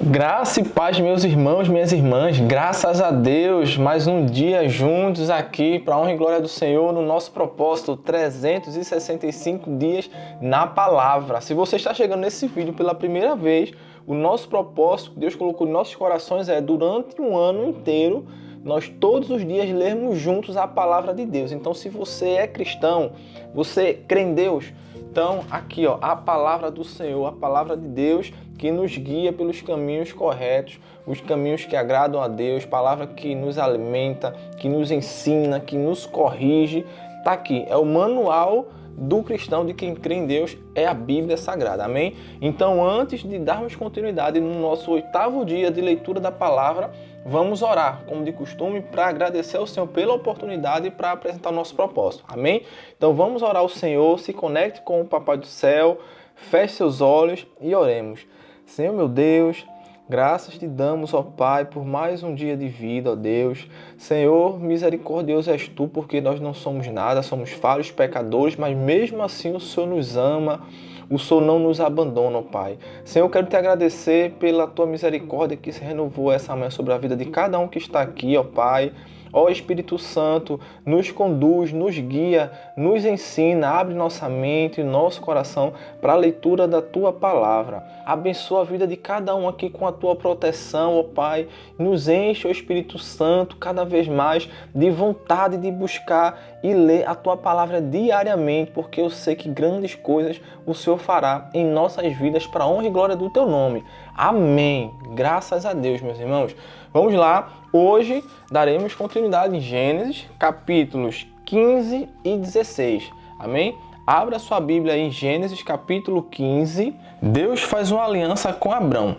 Graça e paz, meus irmãos, minhas irmãs, graças a Deus, mais um dia juntos aqui para a honra e glória do Senhor no nosso propósito, 365 dias na palavra. Se você está chegando nesse vídeo pela primeira vez, o nosso propósito que Deus colocou em nossos corações é, durante um ano inteiro, nós todos os dias lermos juntos a palavra de Deus. Então, se você é cristão, você crê em Deus, então aqui ó, a palavra do Senhor, a palavra de Deus que nos guia pelos caminhos corretos, os caminhos que agradam a Deus, palavra que nos alimenta, que nos ensina, que nos corrige, tá aqui, é o manual do cristão, de quem crê em Deus, é a Bíblia Sagrada, amém? Então, antes de darmos continuidade no nosso 8º dia de leitura da palavra, vamos orar, como de costume, para agradecer ao Senhor pela oportunidade e para apresentar o nosso propósito, amém? Então, vamos orar ao Senhor, se conecte com o Papai do Céu, feche seus olhos e oremos. Senhor, meu Deus, graças te damos, ó Pai, por mais um dia de vida, ó Deus. Senhor, misericordioso és tu, porque nós não somos nada, somos falhos, pecadores, mas mesmo assim o Senhor nos ama, o Senhor não nos abandona, ó Pai. Senhor, eu quero te agradecer pela tua misericórdia que se renovou essa manhã sobre a vida de cada um que está aqui, ó Pai. Ó Espírito Santo, nos conduz, nos guia, nos ensina, abre nossa mente e nosso coração para a leitura da Tua Palavra. Abençoa a vida de cada um aqui com a Tua proteção, ó Pai. Nos enche, ó Espírito Santo, cada vez mais de vontade de buscar e ler a Tua Palavra diariamente, porque eu sei que grandes coisas o Senhor fará em nossas vidas para a honra e glória do Teu nome. Amém. Graças a Deus, meus irmãos. Vamos lá. Hoje daremos continuidade em Gênesis, capítulos 15 e 16. Amém? Abra sua Bíblia em Gênesis, capítulo 15. Deus faz uma aliança com Abrão.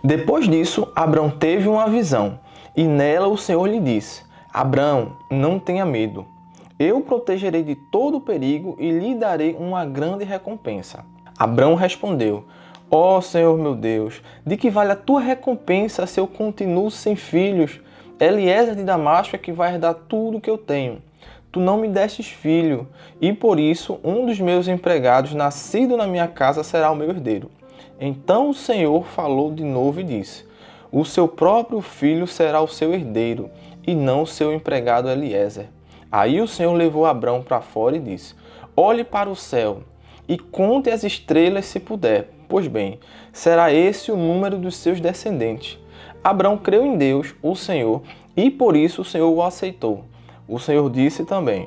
Depois disso, Abrão teve uma visão, e nela o Senhor lhe disse: Abrão, não tenha medo. Eu o protegerei de todo o perigo e lhe darei uma grande recompensa. Abrão respondeu: Ó Senhor meu Deus, de que vale a tua recompensa se eu continuo sem filhos? Eliezer de Damasco é que vai herdar tudo o que eu tenho. Tu não me destes filho, e por isso um dos meus empregados, nascido na minha casa, será o meu herdeiro. Então o Senhor falou de novo e disse: O seu próprio filho será o seu herdeiro, e não o seu empregado Eliezer. Aí o Senhor levou Abrão para fora e disse: Olhe para o céu e conte as estrelas se puder. Pois bem, será esse o número dos seus descendentes. Abrão creu em Deus, o Senhor, e por isso o Senhor o aceitou. O Senhor disse também: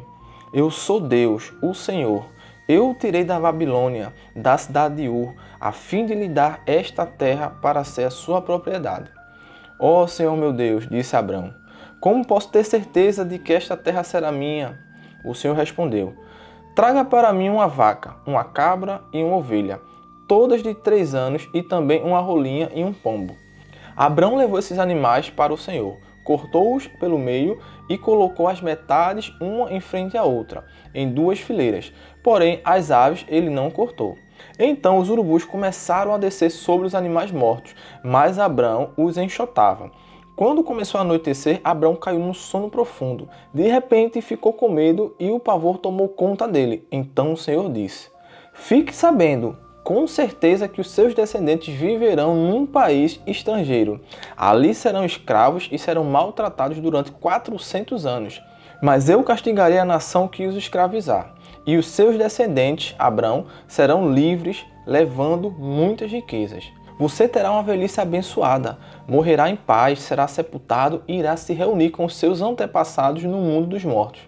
Eu sou Deus, o Senhor. Eu o tirei da Babilônia, da cidade de Ur, a fim de lhe dar esta terra para ser a sua propriedade. Ó Senhor meu Deus, disse Abrão, como posso ter certeza de que esta terra será minha? O Senhor respondeu: Traga para mim uma vaca, uma cabra e uma ovelha, todas de 3 anos, e também uma rolinha e um pombo. Abrão levou esses animais para o Senhor, cortou-os pelo meio e colocou as metades uma em frente à outra, em 2 fileiras. Porém, as aves ele não cortou. Então os urubus começaram a descer sobre os animais mortos, mas Abrão os enxotava. Quando começou a anoitecer, Abrão caiu num sono profundo. De repente ficou com medo e o pavor tomou conta dele. Então o Senhor disse: Fique sabendo, com certeza que os seus descendentes viverão num país estrangeiro. Ali serão escravos e serão maltratados durante 400 anos. Mas eu castigarei a nação que os escravizar. E os seus descendentes, Abrão, serão livres, levando muitas riquezas. Você terá uma velhice abençoada, morrerá em paz, será sepultado e irá se reunir com os seus antepassados no mundo dos mortos.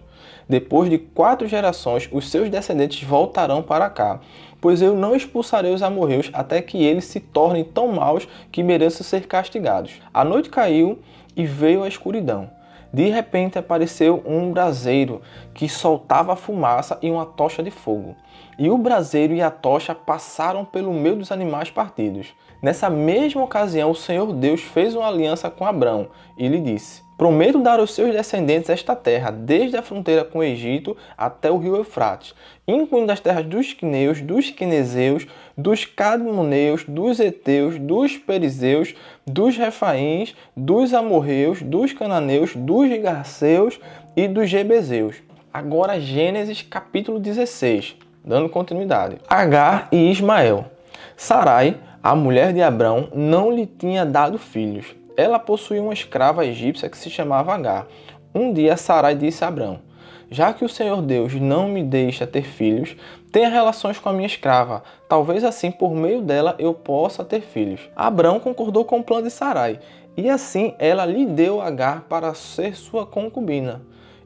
Depois de 4 gerações, os seus descendentes voltarão para cá, pois eu não expulsarei os amorreus até que eles se tornem tão maus que mereçam ser castigados. A noite caiu e veio a escuridão. De repente apareceu um braseiro que soltava fumaça e uma tocha de fogo. E o braseiro e a tocha passaram pelo meio dos animais partidos. Nessa mesma ocasião, o Senhor Deus fez uma aliança com Abrão e lhe disse: Prometo dar aos seus descendentes esta terra, desde a fronteira com o Egito até o rio Eufrates, incluindo as terras dos quineus, dos quenezeus, dos cadmoneus, dos heteus, dos perizeus, dos refaíns, dos amorreus, dos cananeus, dos garceus e dos jebezeus. Agora Gênesis capítulo 16, dando continuidade. Agar e Ismael. Sarai, A mulher de Abrão não lhe tinha dado filhos. Ela possuía uma escrava egípcia que se chamava Agar. Um dia Sarai disse a Abrão: já que o Senhor Deus não me deixa ter filhos, tenha relações com a minha escrava. Talvez assim, por meio dela, eu possa ter filhos. Abrão concordou com o plano de Sarai, e assim ela lhe deu Agar para ser sua concubina.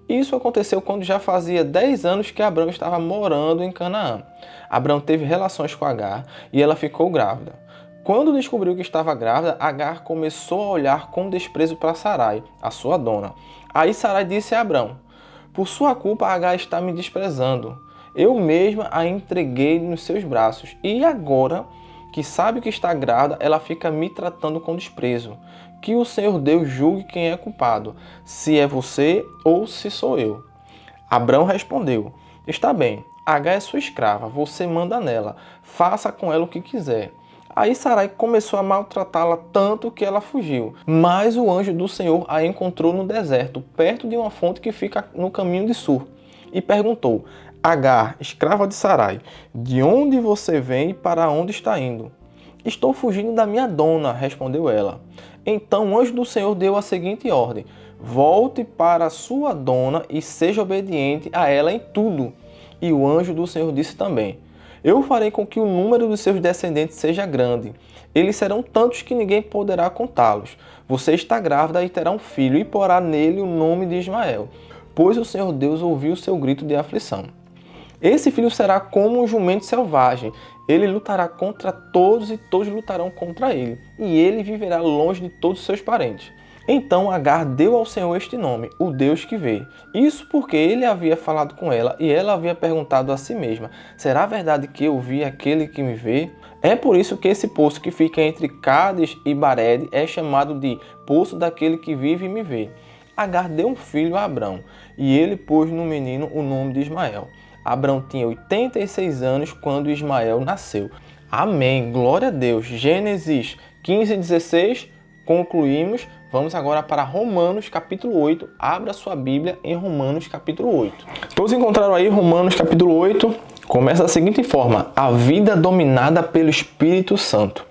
Isso aconteceu quando já fazia 10 anos que Abrão estava morando em Canaã. Abrão teve relações com Agar e ela ficou grávida. Quando descobriu que estava grávida, Agar começou a olhar com desprezo para Sarai, a sua dona. Aí Sarai disse a Abrão: por sua culpa, Agar está me desprezando. Eu mesma a entreguei nos seus braços. E agora, que sabe que está grávida, ela fica me tratando com desprezo. Que o Senhor Deus julgue quem é culpado, se é você ou se sou eu. Abrão respondeu: está bem, Agar é sua escrava, você manda nela, faça com ela o que quiser. Aí Sarai começou a maltratá-la tanto que ela fugiu. Mas o anjo do Senhor a encontrou no deserto, perto de uma fonte que fica no caminho de Sur, e perguntou: Agar, escrava de Sarai, de onde você vem e para onde está indo? Estou fugindo da minha dona, respondeu ela. Então o anjo do Senhor deu a seguinte ordem: volte para a sua dona e seja obediente a ela em tudo. E o anjo do Senhor disse também: eu farei com que o número dos seus descendentes seja grande. Eles serão tantos que ninguém poderá contá-los. Você está grávida e terá um filho, e porá nele o nome de Ismael, pois o Senhor Deus ouviu o seu grito de aflição. Esse filho será como um jumento selvagem. Ele lutará contra todos e todos lutarão contra ele. E ele viverá longe de todos os seus parentes. Então Agar deu ao Senhor este nome, o Deus que vê. Isso porque ele havia falado com ela e ela havia perguntado a si mesma: será verdade que eu vi aquele que me vê? É por isso que esse poço que fica entre Cádiz e Barede é chamado de Poço daquele que vive e me vê. Agar deu um filho a Abrão e ele pôs no menino o nome de Ismael. Abrão tinha 86 anos quando Ismael nasceu. Amém. Glória a Deus. Gênesis 15:16. Concluímos. Vamos agora para Romanos capítulo 8. Abra sua Bíblia em Romanos capítulo 8. Todos encontraram aí Romanos capítulo 8? Começa da seguinte forma: a vida dominada pelo Espírito Santo.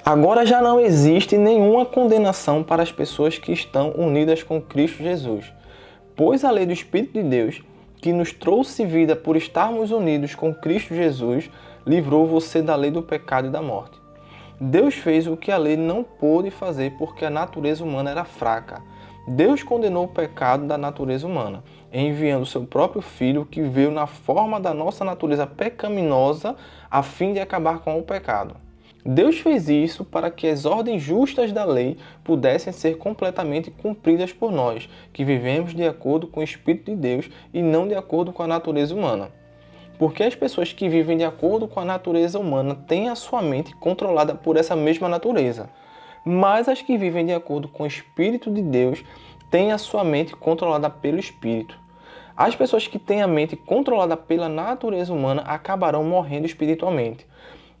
Agora já não existe nenhuma condenação para as pessoas que estão unidas com Cristo Jesus, pois a lei do Espírito de Deus, que nos trouxe vida por estarmos unidos com Cristo Jesus, livrou você da lei do pecado e da morte. Deus fez o que a lei não pôde fazer porque a natureza humana era fraca. Deus condenou o pecado da natureza humana, enviando seu próprio Filho que veio na forma da nossa natureza pecaminosa a fim de acabar com o pecado. Deus fez isso para que as ordens justas da lei pudessem ser completamente cumpridas por nós, que vivemos de acordo com o Espírito de Deus e não de acordo com a natureza humana. Porque as pessoas que vivem de acordo com a natureza humana têm a sua mente controlada por essa mesma natureza, mas as que vivem de acordo com o Espírito de Deus têm a sua mente controlada pelo Espírito. As pessoas que têm a mente controlada pela natureza humana acabarão morrendo espiritualmente,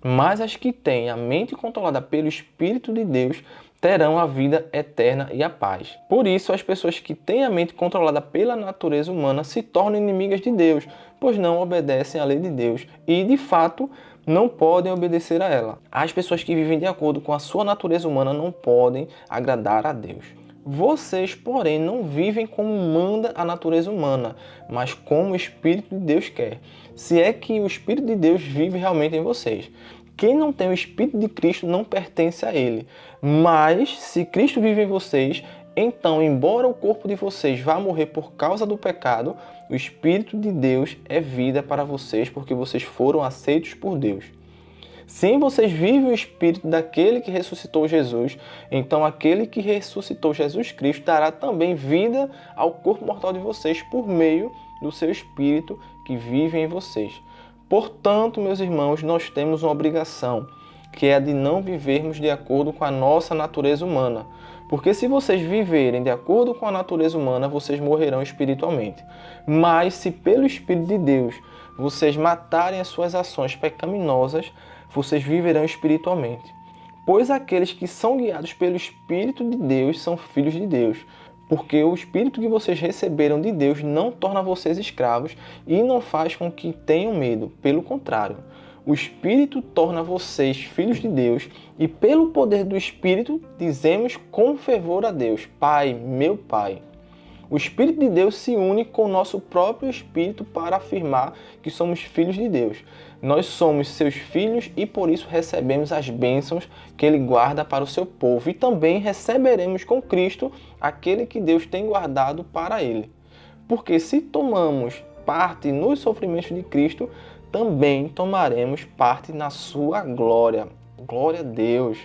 mas as que têm a mente controlada pelo Espírito de Deus terão a vida eterna e a paz. Por isso, as pessoas que têm a mente controlada pela natureza humana se tornam inimigas de Deus, pois não obedecem à lei de Deus e, de fato, não podem obedecer a ela. As pessoas que vivem de acordo com a sua natureza humana não podem agradar a Deus. Vocês, porém, não vivem como manda a natureza humana, mas como o Espírito de Deus quer, se é que o Espírito de Deus vive realmente em vocês. Quem não tem o Espírito de Cristo não pertence a Ele. Mas, se Cristo vive em vocês, então, embora o corpo de vocês vá morrer por causa do pecado, o Espírito de Deus é vida para vocês, porque vocês foram aceitos por Deus. Se em vocês vive o Espírito daquele que ressuscitou Jesus, então aquele que ressuscitou Jesus Cristo dará também vida ao corpo mortal de vocês por meio do seu Espírito que vive em vocês. Portanto, meus irmãos, nós temos uma obrigação, que é a de não vivermos de acordo com a nossa natureza humana. Porque se vocês viverem de acordo com a natureza humana, vocês morrerão espiritualmente. Mas se pelo Espírito de Deus vocês matarem as suas ações pecaminosas, vocês viverão espiritualmente. Pois aqueles que são guiados pelo Espírito de Deus são filhos de Deus. Porque o Espírito que vocês receberam de Deus não torna vocês escravos e não faz com que tenham medo. Pelo contrário, O Espírito torna vocês filhos de Deus e pelo poder do Espírito dizemos com fervor a Deus, Pai, meu Pai. O Espírito de Deus se une com o nosso próprio Espírito para afirmar que somos filhos de Deus. Nós somos seus filhos e por isso recebemos as bênçãos que Ele guarda para o seu povo. E também receberemos com Cristo aquele que Deus tem guardado para Ele. Porque se tomamos parte nos sofrimentos de Cristo, também tomaremos parte na sua glória. Glória a Deus!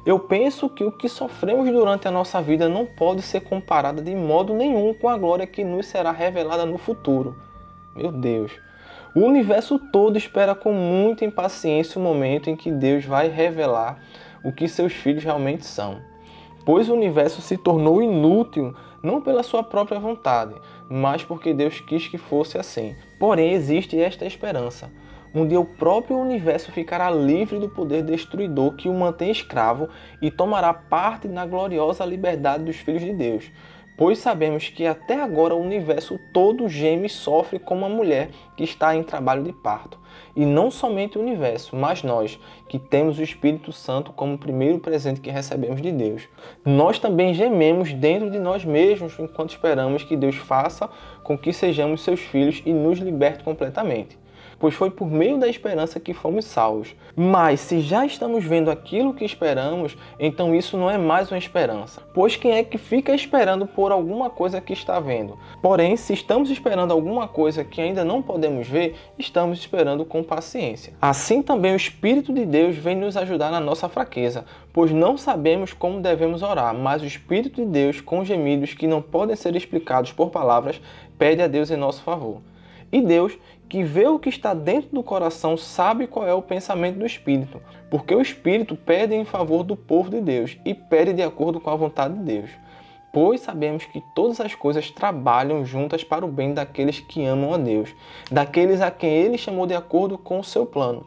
Eu penso que o que sofremos durante a nossa vida não pode ser comparado de modo nenhum com a glória que nos será revelada no futuro. Meu Deus! O universo todo espera com muita impaciência o momento em que Deus vai revelar o que seus filhos realmente são. Pois o universo se tornou inútil não pela sua própria vontade, mas porque Deus quis que fosse assim. Porém, existe esta esperança. Um dia o próprio universo ficará livre do poder destruidor que o mantém escravo e tomará parte na gloriosa liberdade dos filhos de Deus. Pois sabemos que até agora o universo todo geme e sofre como uma mulher que está em trabalho de parto. E não somente o universo, mas nós, que temos o Espírito Santo como o primeiro presente que recebemos de Deus. Nós também gememos dentro de nós mesmos enquanto esperamos que Deus faça com que sejamos seus filhos e nos liberte completamente. Pois foi por meio da esperança que fomos salvos. Mas se já estamos vendo aquilo que esperamos, então isso não é mais uma esperança. Pois quem é que fica esperando por alguma coisa que está vendo? Porém, se estamos esperando alguma coisa que ainda não podemos ver, estamos esperando com paciência. Assim também o Espírito de Deus vem nos ajudar na nossa fraqueza, pois não sabemos como devemos orar, mas o Espírito de Deus, com gemidos que não podem ser explicados por palavras, pede a Deus em nosso favor. E Deus, que vê o que está dentro do coração, sabe qual é o pensamento do Espírito, porque o Espírito pede em favor do povo de Deus e pede de acordo com a vontade de Deus. Pois sabemos que todas as coisas trabalham juntas para o bem daqueles que amam a Deus, daqueles a quem Ele chamou de acordo com o seu plano.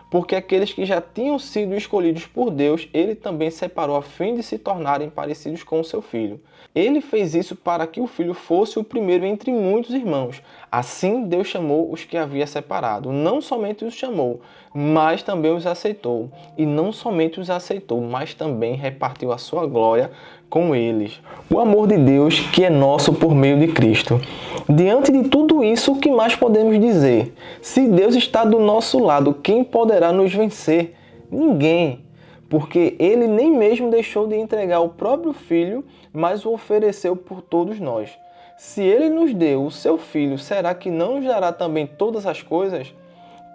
Porque aqueles que já tinham sido escolhidos por Deus, Ele também separou a fim de se tornarem parecidos com o seu Filho. Ele fez isso para que o Filho fosse o primeiro entre muitos irmãos. Assim Deus chamou os que havia separado. Não somente os chamou, mas também os aceitou. E não somente os aceitou, mas também repartiu a sua glória com eles. O amor de Deus que é nosso por meio de Cristo. Diante de tudo isso, o que mais podemos dizer? Se Deus está do nosso lado, quem poderá nos vencer? Ninguém. Porque Ele nem mesmo deixou de entregar o próprio Filho, mas o ofereceu por todos nós. Se Ele nos deu o seu Filho, será que não nos dará também todas as coisas?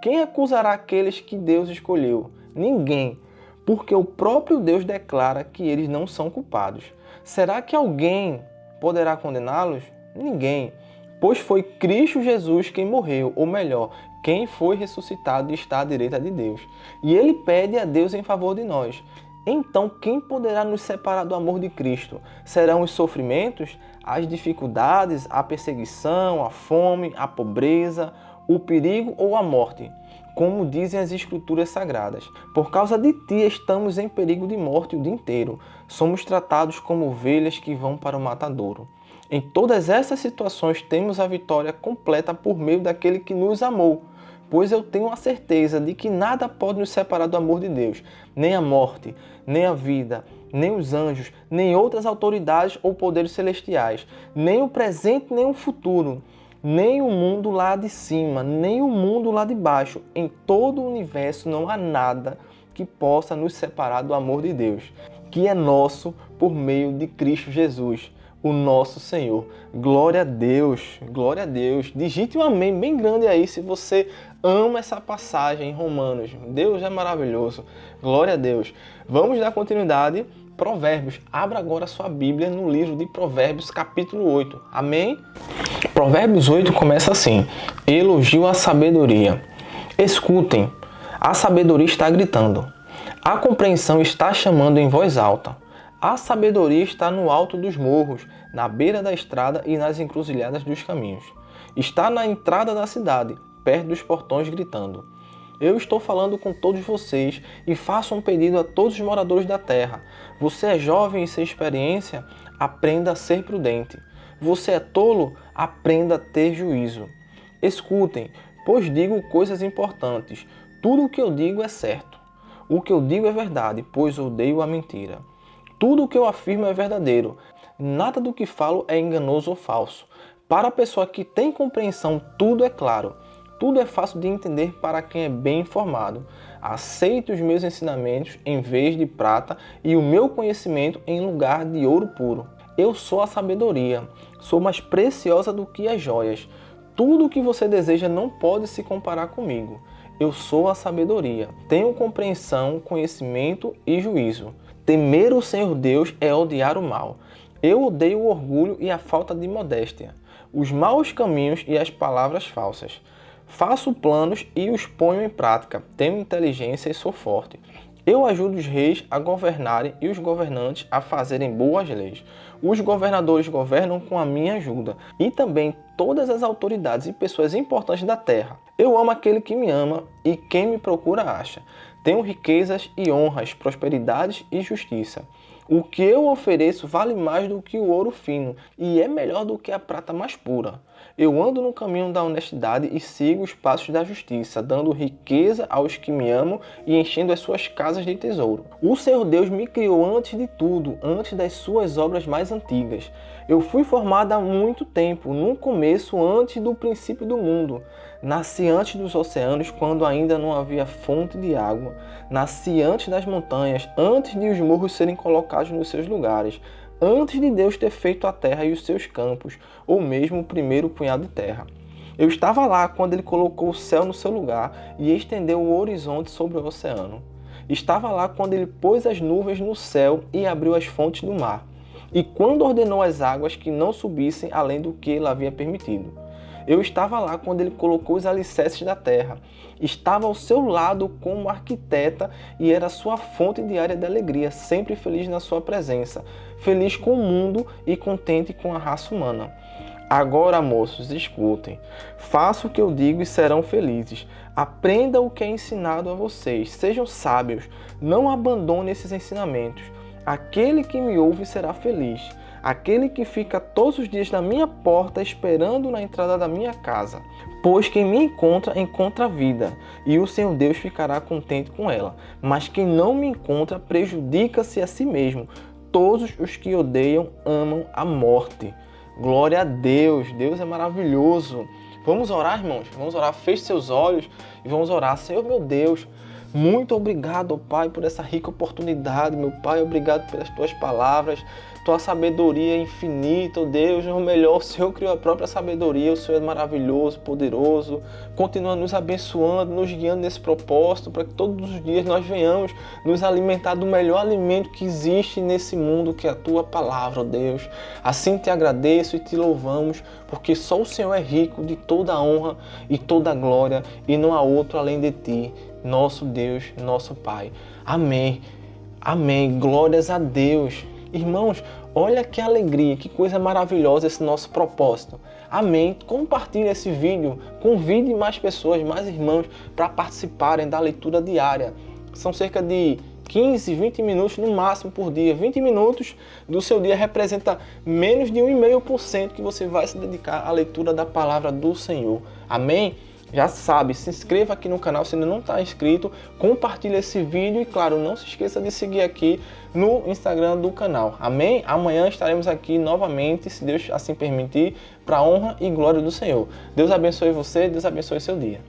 Quem acusará aqueles que Deus escolheu? Ninguém. Porque o próprio Deus declara que eles não são culpados. Será que alguém poderá condená-los? Ninguém. Pois foi Cristo Jesus quem morreu, ou melhor, quem foi ressuscitado e está à direita de Deus. E Ele pede a Deus em favor de nós. Então, quem poderá nos separar do amor de Cristo? Serão os sofrimentos, as dificuldades, a perseguição, a fome, a pobreza, o perigo ou a morte? Como dizem as Escrituras Sagradas, por causa de ti estamos em perigo de morte o dia inteiro. Somos tratados como ovelhas que vão para o matadouro. Em todas essas situações temos a vitória completa por meio daquele que nos amou. Pois eu tenho a certeza de que nada pode nos separar do amor de Deus, nem a morte, nem a vida, nem os anjos, nem outras autoridades ou poderes celestiais, nem o presente, nem o futuro, nem o mundo lá de cima, nem o mundo lá de baixo. Em todo o universo não há nada que possa nos separar do amor de Deus, que é nosso por meio de Cristo Jesus, o nosso Senhor. Glória a Deus, glória a Deus. Digite um amém bem grande aí se você ama essa passagem em Romanos. Deus é maravilhoso. Glória a Deus. Vamos dar continuidade. Provérbios. Abra agora sua Bíblia no livro de Provérbios, capítulo 8. Amém? Provérbios 8 começa assim: elogio à sabedoria. Escutem, a sabedoria está gritando. A compreensão está chamando em voz alta. A sabedoria está no alto dos morros, na beira da estrada e nas encruzilhadas dos caminhos. Está na entrada da cidade, perto dos portões, gritando. Eu estou falando com todos vocês e faço um pedido a todos os moradores da terra. Você é jovem e sem experiência? Aprenda a ser prudente. Você é tolo? Aprenda a ter juízo. Escutem, pois digo coisas importantes. Tudo o que eu digo é certo. O que eu digo é verdade, pois odeio a mentira. Tudo o que eu afirmo é verdadeiro. Nada do que falo é enganoso ou falso. Para a pessoa que tem compreensão, tudo é claro. Tudo é fácil de entender para quem é bem informado. Aceite os meus ensinamentos em vez de prata e o meu conhecimento em lugar de ouro puro. Eu sou a sabedoria. Sou mais preciosa do que as joias. Tudo o que você deseja não pode se comparar comigo. Eu sou a sabedoria. Tenho compreensão, conhecimento e juízo. Temer o Senhor Deus é odiar o mal. Eu odeio o orgulho e a falta de modéstia, os maus caminhos e as palavras falsas. Faço planos e os ponho em prática. Tenho inteligência e sou forte. Eu ajudo os reis a governarem e os governantes a fazerem boas leis. Os governadores governam com a minha ajuda e também todas as autoridades e pessoas importantes da terra. Eu amo aquele que me ama e quem me procura acha. Tenho riquezas e honras, prosperidades e justiça. O que eu ofereço vale mais do que o ouro fino e é melhor do que a prata mais pura. Eu ando no caminho da honestidade e sigo os passos da justiça, dando riqueza aos que me amam e enchendo as suas casas de tesouro. O Senhor Deus me criou antes de tudo, antes das suas obras mais antigas. Eu fui formado há muito tempo, no começo, antes do princípio do mundo. Nasci antes dos oceanos, quando ainda não havia fonte de água. Nasci antes das montanhas, antes de os morros serem colocados nos seus lugares. Antes de Deus ter feito a terra e os seus campos, ou mesmo o primeiro punhado de terra. Eu estava lá quando Ele colocou o céu no seu lugar e estendeu o horizonte sobre o oceano. Estava lá quando Ele pôs as nuvens no céu e abriu as fontes do mar. E quando ordenou as águas que não subissem além do que Ele havia permitido. Eu estava lá quando Ele colocou os alicerces da terra. Estava ao seu lado como arquiteta e era sua fonte diária de alegria, sempre feliz na sua presença, feliz com o mundo e contente com a raça humana. Agora, moços, escutem. Faça o que eu digo e serão felizes. Aprenda o que é ensinado a vocês. Sejam sábios. Não abandone esses ensinamentos. Aquele que me ouve será feliz. Aquele que fica todos os dias na minha porta esperando na entrada da minha casa. Pois quem me encontra, encontra a vida, e o Senhor Deus ficará contente com ela. Mas quem não me encontra, prejudica-se a si mesmo. Todos os que odeiam amam a morte. Glória a Deus, Deus é maravilhoso. Vamos orar, irmãos? Vamos orar, feche seus olhos e vamos orar. Senhor, meu Deus, muito obrigado, Pai, por essa rica oportunidade, meu Pai. Obrigado pelas tuas palavras, tua sabedoria infinita, oh Deus. O melhor, o Senhor criou a própria sabedoria, o Senhor é maravilhoso, poderoso. Continua nos abençoando, nos guiando nesse propósito, para que todos os dias nós venhamos nos alimentar do melhor alimento que existe nesse mundo, que é a tua palavra, oh Deus. Assim te agradeço e te louvamos, porque só o Senhor é rico de toda a honra e toda a glória, e não há outro além de ti, nosso Deus, nosso Pai. Amém. Amém. Glórias a Deus. Irmãos, olha que alegria, que coisa maravilhosa esse nosso propósito. Amém. Compartilhe esse vídeo, convide mais pessoas, mais irmãos para participarem da leitura diária. São cerca de 15, 20 minutos no máximo por dia. 20 minutos do seu dia representa menos de 1,5% que você vai se dedicar à leitura da palavra do Senhor. Amém? Já sabe, se inscreva aqui no canal se ainda não está inscrito, compartilhe esse vídeo e, claro, não se esqueça de seguir aqui no Instagram do canal. Amém? Amanhã estaremos aqui novamente, se Deus assim permitir, para a honra e glória do Senhor. Deus abençoe você, Deus abençoe seu dia.